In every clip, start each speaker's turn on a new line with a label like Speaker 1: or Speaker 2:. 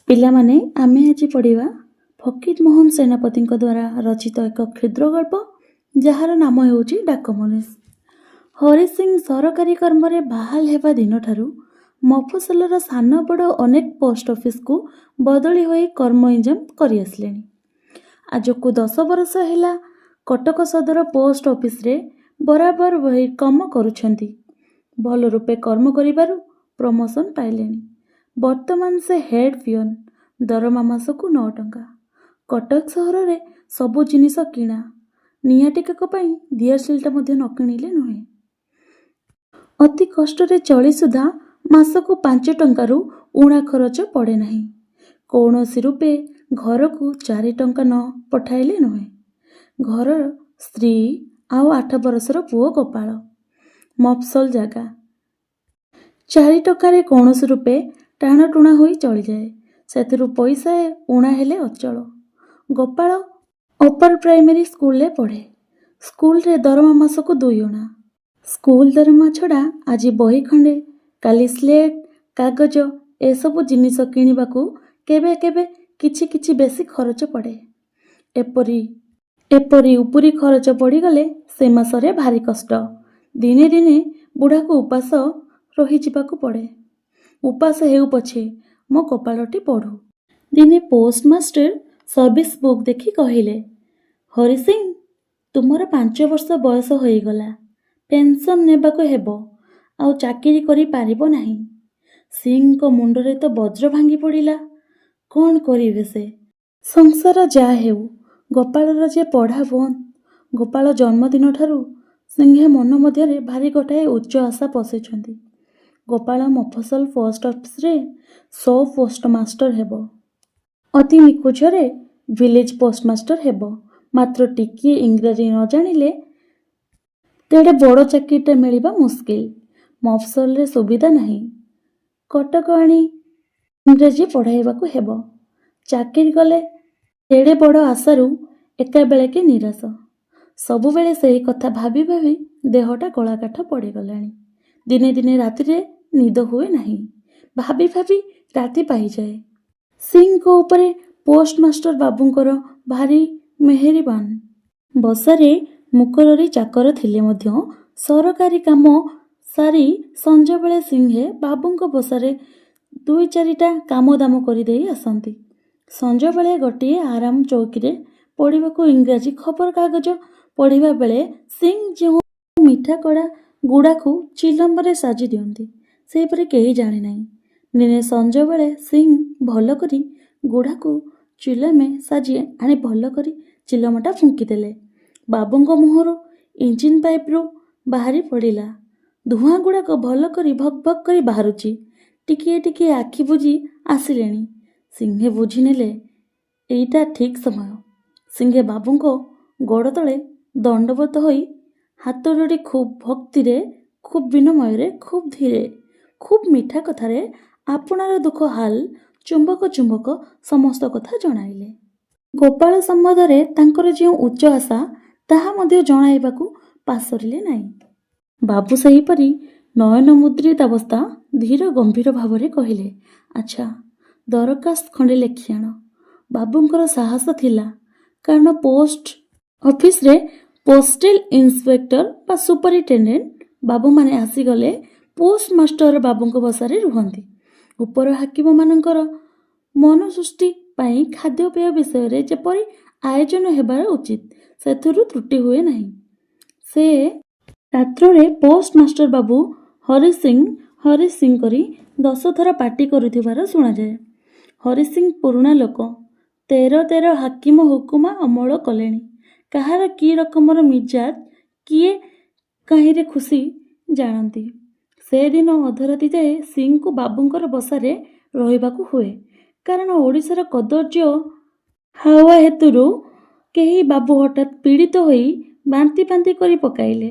Speaker 1: ପିଲାମାନେ ଆମେ ଆଜି ପଢ଼ିବା ଫକୀରମୋହନ ସେନାପତିଙ୍କ ଦ୍ୱାରା ରଚିତ ଏକ କ୍ଷୁଦ୍ର ଗଳ୍ପ ଯାହାର ନାମ ହେଉଛି ଡାକମନିଷ। ହରି ସିଂ ସରକାରୀ କର୍ମରେ ବାହାଲ ହେବା ଦିନଠାରୁ ମଫସଲର ସାନ ବଡ଼ ଅନେକ ପୋଷ୍ଟ ଅଫିସକୁ ବଦଳି ହୋଇ କର୍ମ ଇଞ୍ଜାମ କରିଆସିଲେଣି। ଆଜକୁ 10 ବର୍ଷ ହେଲା କଟକ ସଦର ପୋଷ୍ଟ ଅଫିସରେ ବରାବର ରହି କାମ କରୁଛନ୍ତି। ଭଲ ରୂପେ କର୍ମ କରିବାରୁ ପ୍ରମୋସନ ପାଇଲେଣି। ବର୍ତ୍ତମାନ ସେ ହେଡ୍ ପିଅନ, ଦରମା ମାସକୁ 9 ଟଙ୍କା। କଟକ ସହରରେ ସବୁ ଜିନିଷ କିଣା, ନିଆଁ ଟିକକ ପାଇଁ ଦିଆସିଲଟା ମଧ୍ୟ ନ କିଣିଲେ ନୁହେଁ। ଅତି କଷ୍ଟରେ ଚଳି ସୁଦ୍ଧା ମାସକୁ 5 ଟଙ୍କାରୁ ଊଣା ଖରଚ ପଡ଼େ ନାହିଁ। କୌଣସି ରୂପେ ଘରକୁ 4 ଟଙ୍କା ନ ପଠାଇଲେ ନୁହେଁ। ଘରର ସ୍ତ୍ରୀ ଆଉ 8 ବର୍ଷର ପୁଅ ଗୋପାଳ। ମଫସଲ ଜାଗା, 4 ଟଙ୍କାରେ କୌଣସି ରୂପେ ଟାଣଟୁଣା ହୋଇ ଚଳିଯାଏ। ସେଥିରୁ ପଇସାଏ ଊଣା ହେଲେ ଅଚଳ। ଗୋପାଳ ଅପର ପ୍ରାଇମେରୀ ସ୍କୁଲରେ ପଢ଼େ। ସ୍କୁଲରେ ଦରମା ମାସକୁ 2 ଅଣା। ସ୍କୁଲ ଦରମା ଛଡ଼ା ଆଜି ବହି ଖଣ୍ଡେ, କାଲି ସ୍ଲେଟ, କାଗଜ ଏସବୁ ଜିନିଷ କିଣିବାକୁ କେବେ କେବେ କିଛି ବେଶୀ ଖରଚ ପଡ଼େ। ଏପରି ଉପରି ଖରଚ ପଡ଼ିଗଲେ ସେ ମାସରେ ଭାରି କଷ୍ଟ। ଦିନେ ଦିନେ ବୁଢ଼ାକୁ ଉପାସ ରହିଯିବାକୁ ପଡ଼େ। ଉପାସ ହେଉ ପଛେ ମୋ ଗୋପାଳଟି ପଢ଼ୁ। ଦିନେ ପୋଷ୍ଟମାଷ୍ଟର ସର୍ଭିସ ବୁକ୍ ଦେଖି କହିଲେ, ହରି ସିଂ, ତୁମର 5 ବର୍ଷ ବୟସ ହୋଇଗଲା। ପେନସନ ନେବାକୁ ହେବ, ଆଉ ଚାକିରି କରି ପାରିବ ନାହିଁ। ସିଂଙ୍କ ମୁଣ୍ଡରେ ତ ବଜ୍ର ଭାଙ୍ଗି ପଡ଼ିଲା। କ'ଣ କରିବେ ସେ? ସଂସାର ଯାହା ହେଉ, ଗୋପାଳର ଯେ ପଢ଼ା ବନ୍ଦ। ଗୋପାଳ ଜନ୍ମଦିନଠାରୁ ସିଂହେ ମନ ମଧ୍ୟରେ ଭାରି ଗୋଟାଏ ଉଚ୍ଚ ଆଶା ପୋଷିଛନ୍ତି। ଗୋପାଳ ମଫସଲ ପୋଷ୍ଟ ଅଫିସରେ ପୋଷ୍ଟମାଷ୍ଟର ହେବ। ଅତି ନିକୁଛରେ ଭିଲେଜ ପୋଷ୍ଟମାଷ୍ଟର ହେବ। ମାତ୍ର ଟିକିଏ ଇଂରାଜୀ ନ ଜାଣିଲେ ତେଡ଼େ ବଡ଼ ଚାକିରିଟା ମିଳିବା ମୁସ୍କିଲ। ମଫସଲରେ ସୁବିଧା ନାହିଁ। କଟକ ଆଣି ଇଂରାଜୀ ପଢ଼ାଇବାକୁ ହେବ। ଚାକିରି କଲେ ତେଡ଼େ ବଡ଼ ଆଶାରୁ ଏକାବେଳକେ ନିରାଶ। ସବୁବେଳେ ସେହି କଥା ଭାବି ଭାବି ଦେହଟା ଗଳାକାଠ ପଡ଼ିଗଲାଣି। ଦିନେ ଦିନେ ରାତିରେ ନିଦ ହୁଏ ନାହିଁ। ଭାବି ଭାବି ରାତି ପାହିଯାଏ। ସିଂଙ୍କ ଉପରେ ପୋଷ୍ଟମାଷ୍ଟର ବାବୁଙ୍କର ଭାରି ମେହେରିବାନ। ବସାରେ ମୁକରରୀ ଚାକର ଥିଲେ ମଧ୍ୟ ସରକାରୀ କାମ ସାରି ସଞ୍ଜବେଳେ ସିଂହେ ବାବୁଙ୍କ ବସାରେ 2-4ଟା କାମଦାମ କରିଦେଇ ଆସନ୍ତି। ସଞ୍ଜବେଳେ ଗୋଟିଏ ଆରାମ ଚୌକିରେ ପଢ଼ିବାକୁ ଇଂରାଜୀ ଖବରକାଗଜ ପଢ଼ିବା ବେଳେ ସିଂ ଯେଉଁ ମିଠା କଡ଼ା ଗୁଡ଼ାକୁ ଚିଲମରେ ସାଜି ଦିଅନ୍ତି, ସେହିପରି କେହି ଜାଣେ ନାହିଁ। ଦିନେ ସଞ୍ଜବେଳେ ସିଂ ଭଲ କରି ଗୁଡ଼ାକୁ ଚିଲମେ ସାଜି ଆଣି ଭଲ କରି ଚିଲମଟା ଫୁଙ୍କିଦେଲେ। ବାବୁଙ୍କ ମୁହଁରୁ ଇଞ୍ଜିନ ପାଇପରୁ ବାହାରି ପଡ଼ିଲା। ଧୂଆଁ ଗୁଡ଼ାକ ଭଲ କରି ଭକ୍ ଭକ୍ କରି ବାହାରୁଛି। ଟିକିଏ ଟିକିଏ ଆଖି ବୁଜି ଆସିଲେଣି। ସିଂହେ ବୁଝିନେଲେ ଏଇଟା ଠିକ୍ ସମୟ। ସିଂହେ ବାବୁଙ୍କ ଗୋଡ଼ ତଳେ ଦଣ୍ଡବତ ହୋଇ ହାତ ଯୋଡ଼ି ଖୁବ୍ ଭକ୍ତିରେ, ଖୁବ୍ ବିନମୟରେ, ଖୁବ୍ ଧୀରେ, ଖୁବ୍ ମିଠା କଥାରେ ଆପଣାର ଦୁଃଖ ହାଲ ଚୁମ୍ବକ ସମସ୍ତ କଥା ଜଣାଇଲେ। ଗୋପାଳ ସମ୍ବନ୍ଧରେ ତାଙ୍କର ଯେଉଁ ଉଚ୍ଚ ଆଶା, ତାହା ମଧ୍ୟ ଜଣାଇବାକୁ ପାସରିଲେ ନାହିଁ। ବାବୁ ସେହିପରି ନୟନ ମୁଦ୍ରିତ ଅବସ୍ଥା ଧୀର ଗମ୍ଭୀର ଭାବରେ କହିଲେ, ଆଚ୍ଛା, ଦରଖାସ୍ତ ଖଣ୍ଡେ ଲେଖି ଆଣ। ବାବୁଙ୍କର ସାହସ ଥିଲା, କାରଣ ପୋଷ୍ଟ ଅଫିସରେ ପୋଷ୍ଟେଲ ଇନ୍ସପେକ୍ଟର ବା ସୁପରିଟେଣ୍ଡେଣ୍ଟ ବାବୁମାନେ ଆସିଗଲେ ପୋଷ୍ଟମାଷ୍ଟର ବାବୁଙ୍କ ବସାରେ ରୁହନ୍ତି। ଉପର ହାକିମମାନଙ୍କର ମନୋସୃଷ୍ଟି ପାଇଁ ଖାଦ୍ୟପେୟ ବିଷୟରେ ଯେପରି ଆୟୋଜନ ହେବା ଉଚିତ, ସେଥିରୁ ତ୍ରୁଟି ହୁଏ ନାହିଁ। ସେ ରାତ୍ରରେ ପୋଷ୍ଟମାଷ୍ଟର ବାବୁ ହରି ସିଂ କରି 10 ଥର ପାଟି କରୁଥିବାର ଶୁଣାଯାଏ। ହରି ସିଂ ପୁରୁଣା ଲୋକ। 13 ହାକିମ ହୁକୁମା ଅମଳ କଲେଣି। କାହାର କି ରକମର ମିଜାଜ, କିଏ କାହିଁରେ ଖୁସି ଜାଣନ୍ତି। ସେଦିନ ଅଧରାତି ଯାଏ ସିଂଙ୍କୁ ବାବୁଙ୍କର ବସାରେ ରହିବାକୁ ହୁଏ। କାରଣ ଓଡ଼ିଶାର କଦର୍ଯ୍ୟ ହାଓ୍ୱା ହେତୁରୁ କେହି ବାବୁ ହଠାତ୍ ପୀଡ଼ିତ ହୋଇ ବାନ୍ତି କରି ପକାଇଲେ।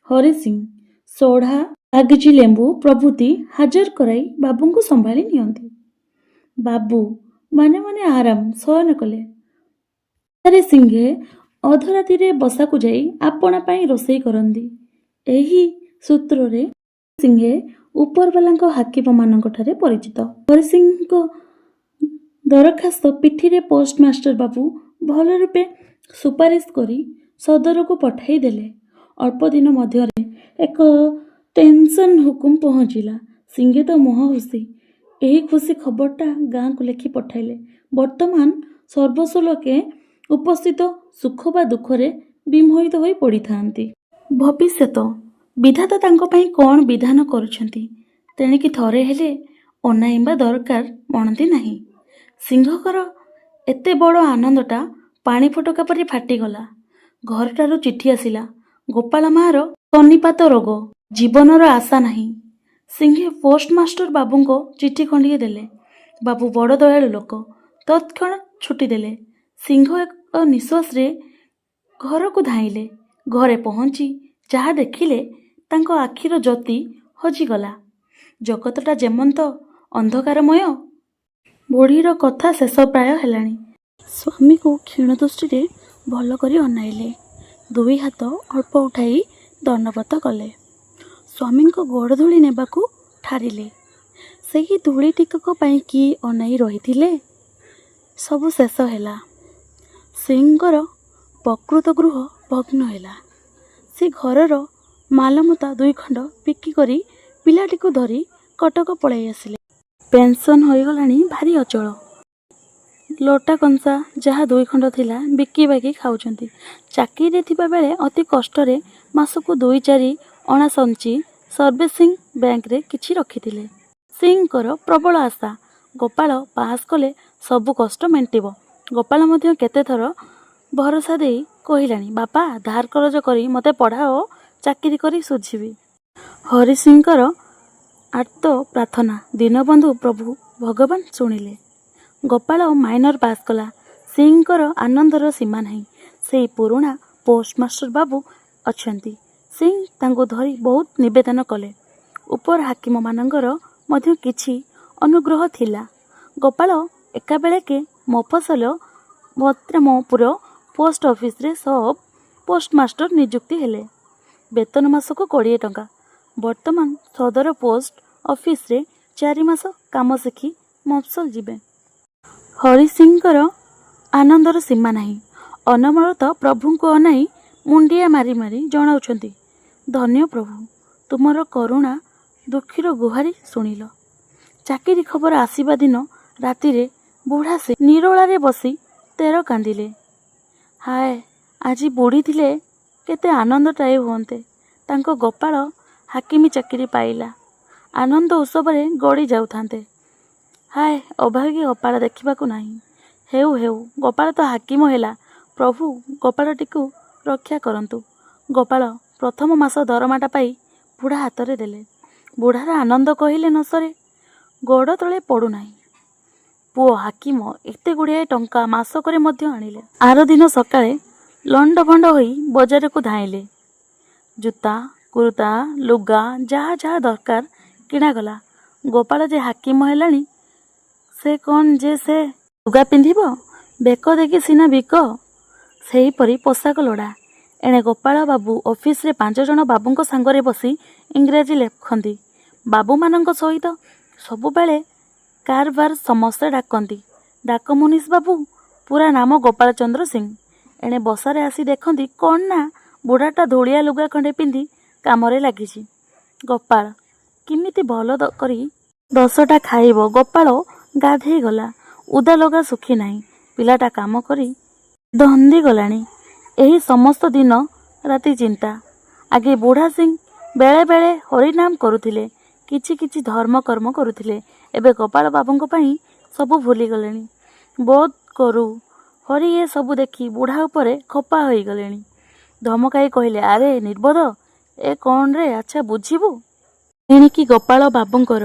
Speaker 1: ହରି ସିଂ ସୋଢ଼ା, କାଗଜି ଲେମ୍ବୁ ପ୍ରଭୃତି ହାଜର କରାଇ ବାବୁଙ୍କୁ ସମ୍ଭାଳି ନିଅନ୍ତି। ବାବୁ ମାନେ ଆରାମ ଶୟନ କଲେ। ଥରେ ସିଂହେ ଅଧରାତିରେ ବସାକୁ ଯାଇ ଆପଣା ପାଇଁ ରୋଷେଇ କରନ୍ତି। ଏହି ସୂତ୍ରରେ ସିଂହେ ଉପରବାଲାଙ୍କ ହାକିମମାନଙ୍କଠାରେ ପରିଚିତ। ହରି ସିଂଙ୍କ ଦରଖାସ୍ତ ପିଠିରେ ପୋଷ୍ଟମାଷ୍ଟର ବାବୁ ଭଲ ରୂପେ ସୁପାରିଶ କରି ସଦରକୁ ପଠାଇ ଦେଲେ। ଅଳ୍ପ ଦିନ ମଧ୍ୟରେ ଏକ ଟେନସନ୍ ହୁକୁମ ପହଞ୍ଚିଲା। ସିଂହେ ତ ମୁହଁ ଖୁସି। ଏହି ଖୁସି ଖବରଟା ଗାଁକୁ ଲେଖି ପଠାଇଲେ। ବର୍ତ୍ତମାନ ସର୍ବସ୍ୱ ଲୋକେ ଉପସ୍ଥିତ ସୁଖ ବା ଦୁଃଖରେ ବିମୋହିତ ହୋଇ ପଡ଼ିଥାନ୍ତି। ଭବିଷ୍ୟତ ବିଧାତା ତାଙ୍କ ପାଇଁ କ'ଣ ବିଧାନ କରୁଛନ୍ତି ତେଣିକି ଥରେ ହେଲେ ଅନାଇବା ଦରକାର ମଣନ୍ତି ନାହିଁ। ସିଂହଙ୍କର ଏତେ ବଡ଼ ଆନନ୍ଦଟା ପାଣି ଫୋଟକା ପରି ଫାଟିଗଲା। ଘରଠାରୁ ଚିଠି ଆସିଲା। ଗୋପାଳ ମାଆର ସନ୍ନିପାତ ରୋଗ। ଜୀବନର ଆଶା ନାହିଁ। ସିଂହେ ପୋଷ୍ଟମାଷ୍ଟର ବାବୁଙ୍କ ଚିଠି ଖଣ୍ଡିଏ ଦେଲେ। ବାବୁ ବଡ଼ ଦୟାଳୁ ଲୋକ। ତତ୍କ୍ଷଣାତ୍ ଛୁଟି ଦେଲେ। ସିଂହ ଏକ ନିଶ୍ୱାସରେ ଘରକୁ ଧାଇଁଲେ। ଘରେ ପହଞ୍ଚି ଯାହା ଦେଖିଲେ ତାଙ୍କ ଆଖିର ଜ୍ୟୋତି ହଜିଗଲା। ଜଗତଟା ଯେମନ୍ତ ଅନ୍ଧକାରମୟ। ବୁଢ଼ୀର କଥା ଶେଷ ପ୍ରାୟ ହେଲାଣି। ସ୍ୱାମୀକୁ କ୍ଷୀଣ ଦୃଷ୍ଟିରେ ଭଲ କରି ଅନାଇଲେ। ଦୁଇ ହାତ ଅଳ୍ପ ଉଠାଇ ଦଣ୍ଡବତ କଲେ। ସ୍ୱାମୀଙ୍କ ଗୋଡ଼ ଧୂଳି ନେବାକୁ ଠାରିଲେ। ସେହି ଧୂଳି ଟିକକ ପାଇଁ କି ଅନାଇ ରହିଥିଲେ। ସବୁ ଶେଷ ହେଲା। ସିଂହଙ୍କର ପ୍ରକୃତ ଗୃହ ଭଗ୍ନ ହେଲା। ସେ ଘରର ମାଲମତା ଦୁଇ ଖଣ୍ଡ ବିକ୍ରି କରି ପିଲାଟିକୁ ଧରି କଟକ ପଳାଇ ଆସିଲେ। ପେନ୍ସନ୍ ହୋଇଗଲାଣି ଭାରି ଅଚଳ। ଲୋଟା କଂସା ଯାହା ଦୁଇ ଖଣ୍ଡ ଥିଲା ବିକି ବାକି ଖାଉଛନ୍ତି। ଚାକିରିରେ ଥିବା ବେଳେ ଅତି କଷ୍ଟରେ ମାସକୁ 2-4 ଅଣା ସଞ୍ଚି ସର୍ଭିସିଂ ବ୍ୟାଙ୍କରେ କିଛି ରଖିଥିଲେ। ସିଂହଙ୍କର ପ୍ରବଳ ଆଶା ଗୋପାଳ ପାସ୍ କଲେ ସବୁ କଷ୍ଟ ମେଣ୍ଟିବ। ଗୋପାଳ ମଧ୍ୟ କେତେଥର ଭରସା ଦେଇ କହିଲାଣି, ବାପା ଧାର କରଜ କରି ମୋତେ ପଢ଼ାଅ, ଚାକିରି କରି ଶୁଝିବି। ହରିସିଂଙ୍କର ଆର୍ତ୍ତ ପ୍ରାର୍ଥନା ଦୀନବନ୍ଧୁ ପ୍ରଭୁ ଭଗବାନ ଶୁଣିଲେ। ଗୋପାଳ ମାଇନର ପାସ୍ କଲା। ସିଂହଙ୍କର ଆନନ୍ଦର ସୀମା ନାହିଁ। ସେଇ ପୁରୁଣା ପୋଷ୍ଟମାଷ୍ଟର ବାବୁ ଅଛନ୍ତି। ସିଂହ ତାଙ୍କୁ ଧରି ବହୁତ ନିବେଦନ କଲେ। ଉପର ହାକିମମାନଙ୍କର ମଧ୍ୟ କିଛି ଅନୁଗ୍ରହ ଥିଲା। ଗୋପାଳ ଏକାବେଳେକେ ମଫସଲ ଭଦ୍ରାମପୁର ପୋଷ୍ଟ ଅଫିସରେ ସବ୍ ପୋଷ୍ଟମାଷ୍ଟର ନିଯୁକ୍ତି ହେଲେ। ବେତନ ମାସକୁ 20 ଟଙ୍କା। ବର୍ତ୍ତମାନ ସଦର ପୋଷ୍ଟ ଅଫିସରେ 4 ମାସ କାମ ଶିଖି ମଫସଲ ଯିବେ। ହରିସିଂଙ୍କର ଆନନ୍ଦର ସୀମା ନାହିଁ। ଅନବରତ ପ୍ରଭୁଙ୍କୁ ଅନାଇ ମୁଣ୍ଡିଆ ମାରି ମାରି ଜଣାଉଛନ୍ତି, ଧନ୍ୟ ପ୍ରଭୁ, ତୁମର କରୁଣା ଦୁଃଖୀର ଗୁହାରି ଶୁଣିଲ। ଚାକିରି ଖବର ଆସିବା ଦିନ ରାତିରେ ବୁଢ଼ା ସେ ନିରୋଳାରେ ବସି ତେର କାନ୍ଦିଲେ। ହାୟ, ଆଜି ବୁଢ଼ୀ ଥିଲେ କେତେ ଆନନ୍ଦଟାଏ ହୁଅନ୍ତେ। ତାଙ୍କ ଗୋପାଳ ହାକିମି ଚାକିରି ପାଇଲା। ଆନନ୍ଦ ଉତ୍ସବରେ ଗଡ଼ି ଯାଉଥାନ୍ତେ। ହାୟ, ଅଭାଗୀ ଗୋପାଳ ଦେଖିବାକୁ ନାହିଁ। ହେଉ ହେଉ, ଗୋପାଳ ତ ହାକିମ ହେଲା। ପ୍ରଭୁ ଗୋପାଳଟିକୁ ରକ୍ଷା କରନ୍ତୁ। ଗୋପାଳ ପ୍ରଥମ ମାସ ଦରମାଟା ପାଇ ବୁଢ଼ା ହାତରେ ଦେଲେ। ବୁଢ଼ାର ଆନନ୍ଦ କହିଲେ ନ ସରେ। ଗୋଡ଼ ତଳେ ପଡ଼ୁନାହିଁ। ପୁଅ ହାକିମ ଏତେ ଗୁଡ଼ିଏ ଟଙ୍କା ମାସକରେ ମଧ୍ୟ ଆଣିଲେ। ଆରଦିନ ସକାଳେ ଲଣ୍ଡଭଣ୍ଡ ହୋଇ ବଜାରକୁ ଧାଇଁଲେ। ଜୁତା, କୁର୍ତ୍ତା, ଲୁଗା ଯାହା ଯାହା ଦରକାର କିଣାଗଲା। ଗୋପାଳ ଯେ ହାକିମ ହେଲାଣି, ସେ କ'ଣ ଯେ ସେ ଲୁଗା ପିନ୍ଧିବ? ବେକ ଦେଖି ସିନା ବିକ। ସେହିପରି ପୋଷାକ ଲୋଡ଼ା। ଏଣେ ଗୋପାଳ ବାବୁ ଅଫିସରେ 5 ଜଣ ବାବୁଙ୍କ ସାଙ୍ଗରେ ବସି ଇଂରାଜୀ ଲେଖନ୍ତି। ବାବୁମାନଙ୍କ ସହିତ ସବୁବେଳେ କାରବାର ସମସ୍ତେ ଡାକନ୍ତି। ଡାକମୁନିସ୍ ବାବୁ, ପୁରା ନାମ ଗୋପାଳଚନ୍ଦ୍ର ସିଂ। ଏଣେ ବସାରେ ଆସି ଦେଖନ୍ତି କ'ଣ ନା ବୁଢ଼ାଟା ଧୂଳିଆ ଲୁଗା ଖଣ୍ଡେ ପିନ୍ଧି କାମରେ ଲାଗିଛି। ଗୋପାଳ କିମିତି ଭଲ କରି 10ଟା ଖାଇବ। ଗୋପାଳ ଗାଧେଇ ଗଲା। ଉଦା ଲଗା ଶୁଖି ନାହିଁ। ପିଲାଟା କାମ କରି ଧନ୍ଦି ଗଲାଣି। ଏହି ସମସ୍ତ ଦିନ ରାତି ଚିନ୍ତା। ଆଗେ ବୁଢ଼ା ସିଂ ବେଳେ ବେଳେ ହରିନାମ କରୁଥିଲେ, କିଛି କିଛି ଧର୍ମକର୍ମ କରୁଥିଲେ। ଏବେ ଗୋପାଳ ବାବୁଙ୍କ ପାଇଁ ସବୁ ଭୁଲିଗଲେଣି। ବୋଧ କରୁ ହରି ଏ ସବୁ ଦେଖି ବୁଢ଼ା ଉପରେ ଖପା ହୋଇଗଲେଣି। ଧମକାଇ କହିଲେ, ଆରେ ନିର୍ବୋଧ, ଏ କ'ଣ ରେ, ଆଚ୍ଛା ବୁଝିବୁ। ଏଣିକି ଗୋପାଳ ବାବୁଙ୍କର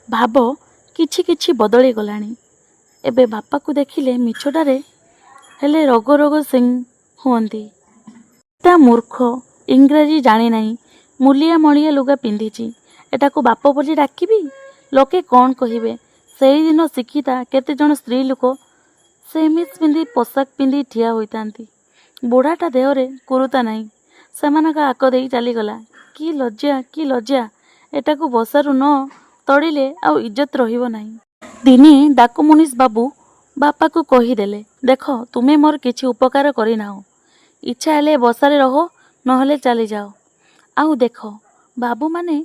Speaker 1: ଭାବ କିଛି କିଛି ବଦଳି ଗଲାଣି। ଏବେ ବାପାକୁ ଦେଖିଲେ ମିଛଟାରେ ହେଲେ ରୋଗ ରୋଗ ସିଂ ହୁଅନ୍ତି। ତା ମୂର୍ଖ, ଇଂରାଜୀ ଜାଣିନାହିଁ, ମୂଲିଆ ମଳିଆ ଲୁଗା ପିନ୍ଧିଛି। ଏଟାକୁ ବାପ ବୋଲି ଡାକିବି? ଲୋକେ କ'ଣ କହିବେ? ସେହିଦିନ ଶିକ୍ଷିତା କେତେଜଣ ସ୍ତ୍ରୀ ଲୋକ ସେମିଜ ପିନ୍ଧି ପୋଷାକ ପିନ୍ଧି ଠିଆ ହୋଇଥାନ୍ତି। ବୁଢ଼ାଟା ଦେହରେ କୁରୁତା ନାହିଁ। ସେମାନଙ୍କ ଆଗ ଦେଇ ଚାଲିଗଲା। କି ଲଜ୍ଜା, କି ଲଜ୍ଜା! ଏଟାକୁ ବସାରୁ ନ ତଡ଼ିଲେ ଆଉ ଇଜ୍ଜତ ରହିବ ନାହିଁ। ଦିନେ ଡାକମୁନିସ୍ ବାବୁ ବାପାକୁ କହିଦେଲେ, ଦେଖ ତୁମେ ମୋର କିଛି ଉପକାର କରିନାହ। ଇଚ୍ଛା ହେଲେ ବସାରେ ରହ, ନହେଲେ ଚାଲିଯାଅ। ଆଉ ଦେଖ, ବାବୁମାନେ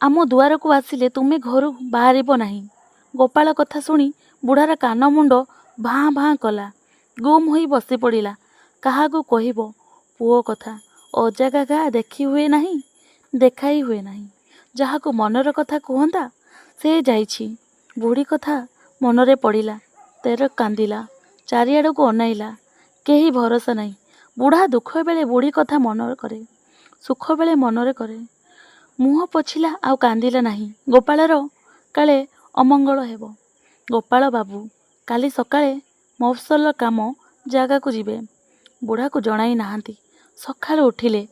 Speaker 1: ଆମ ଦୁଆରକୁ ଆସିଲେ ତୁମେ ଘରୁ ବାହାରିବ ନାହିଁ। ଗୋପାଳ କଥା ଶୁଣି ବୁଢ଼ାର କାନ ମୁଣ୍ଡ ଭାଁ ଭାଁ କଲା। ଗୁମ୍ ହୋଇ ବସି ପଡ଼ିଲା। କାହାକୁ କହିବ ପୁଅ କଥା? ଅଜାଗା ଘା ଦେଖି ହୁଏ ନାହିଁ, ଦେଖାଇ ହୁଏ ନାହିଁ। ଯାହାକୁ ମନର କଥା କୁହନ୍ତା ସେ ଯାଇଛି। ବୁଢ଼ୀ କଥା ମନରେ ପଡ଼ିଲା। ତେର କାନ୍ଦିଲା। ଚାରିଆଡ଼କୁ ଅନାଇଲା। କେହି ଭରସା ନାହିଁ। ବୁଢ଼ା ଦୁଃଖ ବେଳେ ବୁଢ଼ୀ କଥା ମନରେ କରେ, ସୁଖ ବେଳେ ମନରେ କରେ। ମୁହଁ ପୋଛିଲା ଆଉ କାନ୍ଦିଲା ନାହିଁ। ଗୋପାଳର କାଳେ ଅମଙ୍ଗଳ ହେବ। ଗୋପାଳ ବାବୁ କାଲି ସକାଳେ ମଫସଲର କାମ ଜାଗାକୁ ଯିବେ। ବୁଢ଼ାକୁ ଜଣାଇ ନାହାନ୍ତି। ସକାଳୁ ଉଠିଲେ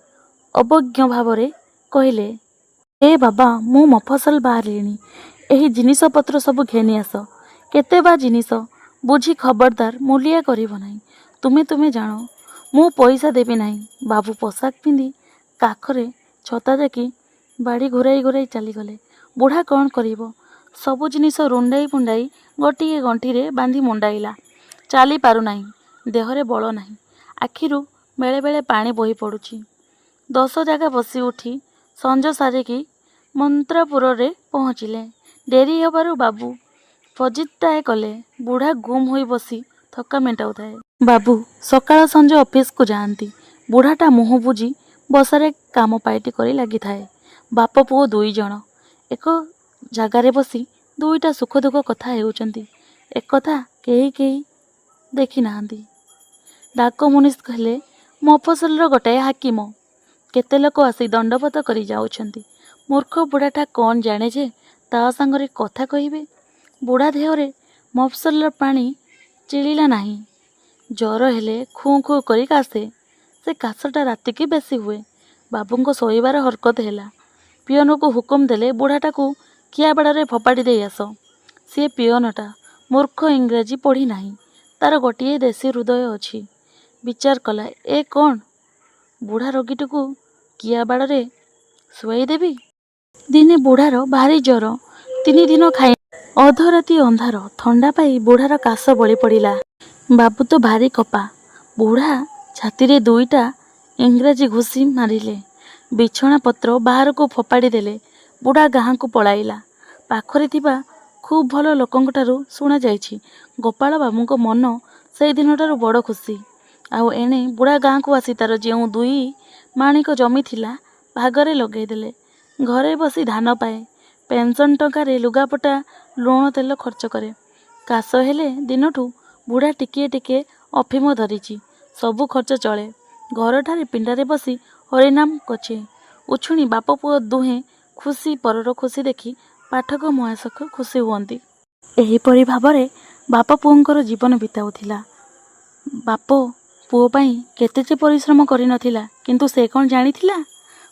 Speaker 1: ଅବଜ୍ଞ ଭାବରେ କହିଲେ, ଏ ବାବା, ମୁଁ ମଫସଲ ବାହାରିଲିଣି। ଏହି ଜିନିଷପତ୍ର ସବୁ ଘେନି ଆସ। କେତେ ବା ଜିନିଷ, ବୁଝି ଖବରଦାର ମୂଲିଆ କରିବ ନାହିଁ। ତୁମେ ଜାଣ, ମୁଁ ପଇସା ଦେବି ନାହିଁ। ବାବୁ ପୋଷାକ ପିନ୍ଧି କାଖରେ ଛତା ଦେଖି ବାଡ଼ି ଘୁରାଇ ଘୁରାଇ ଚାଲିଗଲେ। ବୁଢ଼ା କ'ଣ କରିବ? ସବୁ ଜିନିଷ ରୁଣ୍ଡାଇ ପୁଣ୍ଡାଇ ଗୋଟିଏ ଗଣ୍ଠିରେ ବାନ୍ଧି ମୁଣ୍ଡାଇଲା। ଚାଲି ପାରୁନାହିଁ। ଦେହରେ ବଳ ନାହିଁ। ଆଖିରୁ ବେଳେ ବେଳେ ପାଣି ବୋହି ପଡ଼ୁଛି। 10 ଜାଗା ବସି ଉଠି ସଞ୍ଜ ସାରିକି ମନ୍ତ୍ରାପୁରରେ ପହଞ୍ଚିଲେ। ଡେରି ହେବାରୁ ବାବୁ ଫଜିତ୍ଟାଏ କଲେ। ବୁଢ଼ା ଗୁମ୍ ହୋଇ ବସି ଥକା ମେଣ୍ଟାଉଥାଏ। ବାବୁ ସକାଳ ସଞ୍ଜ ଅଫିସକୁ ଯାଆନ୍ତି। ବୁଢ଼ାଟା ମୁହଁ ବୁଜି ବସାରେ କାମ ପାଇଟି କରି ଲାଗିଥାଏ। ବାପ ପୁଅ 2 ଜଣ ଏକ ଜାଗାରେ ବସି ଦୁଇଟା ସୁଖ ଦୁଃଖ କଥା ହେଉଛନ୍ତି। ଏକଥା କେହି ଦେଖି ନାହାନ୍ତି। ଡାକ ମୁନିସ୍ ହେଲେ ମଫସଲର ଗୋଟାଏ ହାକିମ। କେତେ ଲୋକ ଆସି ଦଣ୍ଡବତ କରି ଯାଉଛନ୍ତି। ମୂର୍ଖ ବୁଢ଼ାଟା କ'ଣ ଜାଣେ ଯେ ତା ସାଙ୍ଗରେ କଥା କହିବେ? ବୁଢ଼ା ଦେହରେ ମଫସଲର ପାଣି ଚିଳିଲା ନାହିଁ। ଜ୍ୱର ହେଲେ ଖୁଁ ଖୁଁ କରି କାଶେ। ସେ କାଶଟା ରାତିକି ବେଶୀ ହୁଏ। ବାବୁଙ୍କ ଶୋଇବାର ହରକତ ହେଲା। ପିଅନକୁ ହୁକୁମ ଦେଲେ, ବୁଢ଼ାଟାକୁ ଖିଆବାଡ଼ରେ ଫୋପାଡ଼ି ଦେଇ ଆସ। ସିଏ ପିଅନଟା ମୂର୍ଖ, ଇଂରାଜୀ ପଢ଼ି ନାହିଁ। ତାର ଗୋଟିଏ ଦେଶୀ ହୃଦୟ ଅଛି। ବିଚାର କଲା, ଏ କ'ଣ ବୁଢ଼ା ରୋଗୀଟିକୁ କିଆବାଡ଼ରେ ଶୁଆଇ ଦେବି? ଦିନେ ବୁଢ଼ାର ଭାରି ଜ୍ୱର। 3 ଦିନ ଖାଇ ଅଧରାତି ଅନ୍ଧାର। ଥଣ୍ଡା ପାଇ ବୁଢ଼ାର କାଶ ବଳି ପଡ଼ିଲା। ବାବୁ ତ ଭାରି କପା। ବୁଢ଼ା ଛାତିରେ 2ଟା ଇଂରାଜୀ ଘୁଷି ମାରିଲେ। ବିଛଣା ପତ୍ର ବାହାରକୁ ଫୋପାଡ଼ି ଦେଲେ। ବୁଢ଼ା ଗାଁକୁ ପଳାଇଲା। ପାଖରେ ଥିବା ଖୁବ୍ ଭଲ ଲୋକଙ୍କଠାରୁ ଶୁଣାଯାଇଛି, ଗୋପାଳ ବାବୁଙ୍କ ମନ ସେଇ ଦିନଠାରୁ ବଡ଼ ଖୁସି। ଆଉ ଏଣେ ବୁଢ଼ା ଗାଁକୁ ଆସି ତାର ଯେଉଁ 2 ମାଣିକ ଜମି ଥିଲା ଭାଗରେ ଲଗେଇ ଦେଲେ। ଘରେ ବସି ଧାନ ପାଏ। ପେନ୍ସନ୍ ଟଙ୍କାରେ ଲୁଗାପଟା, ଲୁଣ ତେଲ ଖର୍ଚ୍ଚ କରେ। କାଶ ହେଲେ ଦିନଠୁ ବୁଢ଼ା ଟିକିଏ ଅଫିମ ଧରିଛି। ସବୁ ଖର୍ଚ୍ଚ ଚଳେ। ଘରଠାରେ ପିଣ୍ଡାରେ ବସି ହରିନାମ କଛେ। ଉଛୁଣି ବାପ ପୁଅ ଦୁହେଁ ଖୁସି। ପରର ଖୁସି ଦେଖି ପାଠକ ମହାଶୟ ଖୁସି ହୁଅନ୍ତି। ଏହିପରି ଭାବରେ ବାପ ପୁଅଙ୍କର ଜୀବନ ବିତାଉଥିଲା। ବାପ ପୁଅ ପାଇଁ କେତେ ଯେ ପରିଶ୍ରମ କରିନଥିଲା, କିନ୍ତୁ ସେ କ'ଣ ଜାଣିଥିଲା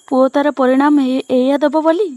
Speaker 1: ପୁଅ ତାର ପରିଣାମ ଏଇଆ ଦେବ ବୋଲି?